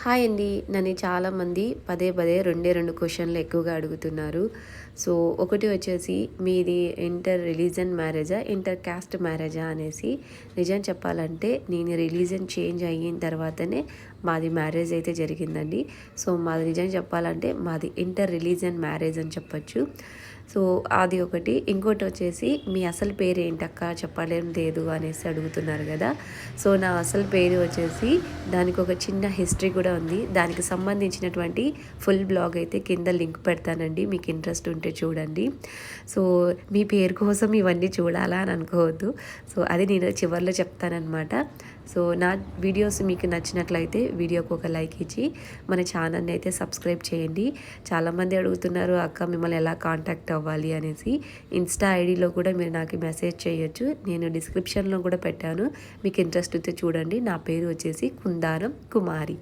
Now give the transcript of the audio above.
Hi అండి. నన్ను చాలామంది పదే పదే రెండే 2 క్వెషన్‌లు ఎక్కువగా అడుగుతున్నారు. సో, ఒకటి వచ్చేసి మీది ఇంటర్ రిలీజియన్ మ్యారేజా? ఇంటర్ కాస్ట్ మ్యారేజా? అనేసి. నిజం చెప్పాలంటే నేను రిలీజియన్ చేంజ్ అయిన తర్వాతనే మాది మ్యారేజ్ అయితే జరిగిందండి. సో, మాది నిజం చెప్పాలంటే మాది ఇంటర్ రిలీజియన్ మ్యారేజ్ అని చెప్పొచ్చు. సో, అది ఒకటి. ఇంకోటొచ్చేసి మీ అసలు పేరేంటక్కా చెప్పడం లేదు అనేసి అడుగుతున్నారు గదా! సో, నా అసలు పేరు వచ్చేసి దానికొక చిన్న హిస్టరీ కూడా ఉంది. దానికి సంబంధించినటువంటి ఫుల్ బ్లాగ్ అయితే కింద లింక్ పెడతానండి. మీకు ఇంట్రెస్ట్ ఉంటే చూడండి. సో, మీ పేరు కోసం ఇవన్నీ చూడాలా అని అనుకోవద్దు. సో, అది నేను చివర్లో చెప్తాననమాట. సో, నా వీడియోస్ మీకు నచ్చినట్లయితే వీడియోకి ఒక లైక్ ఇచ్చి మన ఛానల్ని అయితే సబ్స్క్రైబ్ చేయండి. చాలామంది అడుగుతున్నారు అక్క మిమ్మల్ని ఎలా కాంటాక్ట్ అవ్వాలి అనేసి. ఇన్స్టా ఐడిలో కూడా మీరు నాకు మెసేజ్ చేయొచ్చు. నేను డిస్క్రిప్షన్లో కూడా పెట్టాను. మీకు ఇంట్రెస్ట్ అయితే చూడండి. నా పేరు వచ్చేసి కుందారం కుమారి.